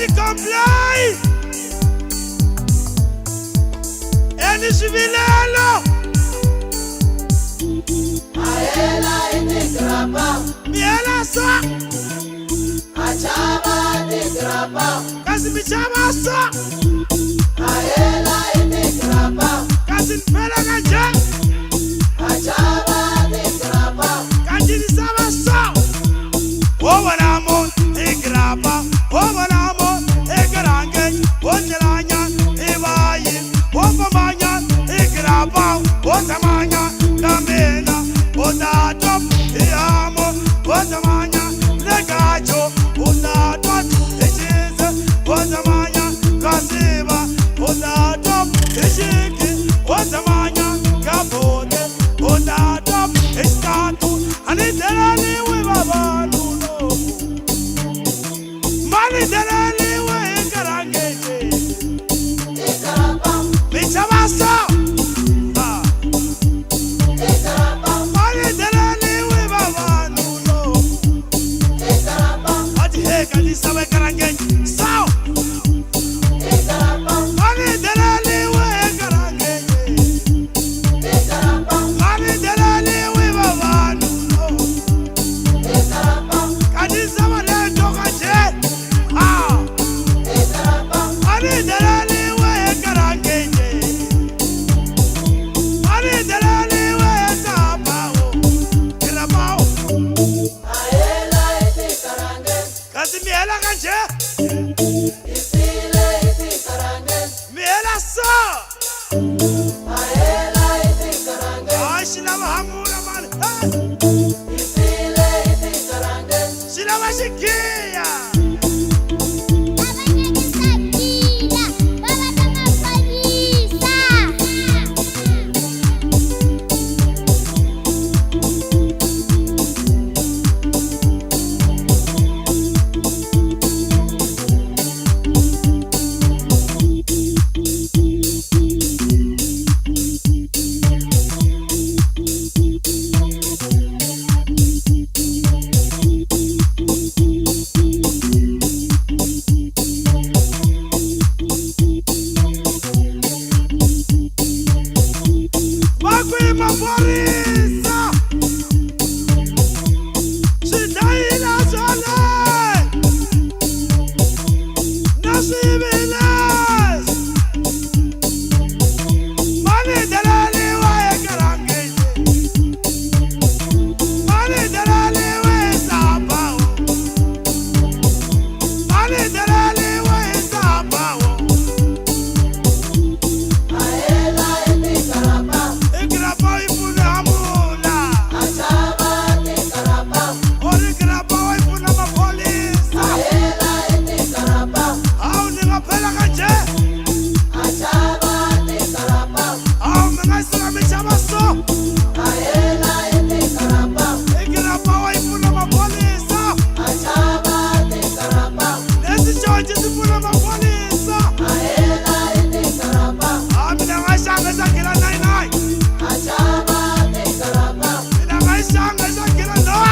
Any complaint? Any civilelo? Aela itigrapa, Miela sa? achaba itigrapa, Kasi michama sa? aela itigrapa, Kasi npela kanje? achaba itigrapa, Kasi nisama sa? Wana mo igrapa, wana mo igrange, onyelanya ibayi, ofamanya igrapa, otamanya kamena, otatop iamo, otamanya legacho, otatot ichize, otamanya kasiba, otatop ichiki, otamanya kabote, otatop istatu, anitelani wibabanu. Mani delali we karangeje, itigrapa, michamasa. itigrapa, Mani delali we babanu no. itigrapa, Ati he kalisa we karangeje, sao. itigrapa, Mani delali we karangeje, itigrapa, mani delali we babanu no. itigrapa, Kalisa we le tokaje, ah. itigrapa, Mani delali we karangeje, mani delali we sabao, kirabao. aela itikarange, Kasi miela kanje, isile itikarange, miela sa. aela itikarange, Ay, sila mahamura man. isile itikarange, Sila masikia. Magwi maporisa. Sidaila zole. Nasibilas. Mani delali wa karangeje. Mani delali wa sabao. Mani delali wa sabao. aela itikarapa, Igrapa ifuna mula. achaba itikarapa, Ori grapa ifuna mapolisa. aela itikarapa, Au ningaphela kanje. achaba itikarapa, Au mengasira michama so. aela itikarapa, Igrapa ifuna mapolisa. achaba itikarapa, Lesi chonje sifuna mapolisa. aela itikarapa, Mina ngashanga sakila 99. achaba itikarapa, Mina ngashanga sakila no.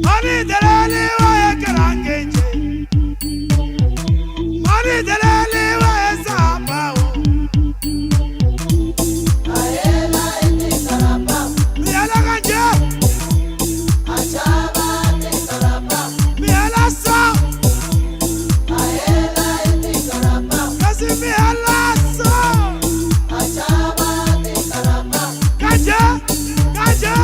Mani delali wa karangeje. Mani delali wa sabao. aela itikarapa, Miela kanje. achaba itikarapa, Miela sa. aela itikarapa, Kasi miela sa. achaba itikarapa, Kanje. Kanje.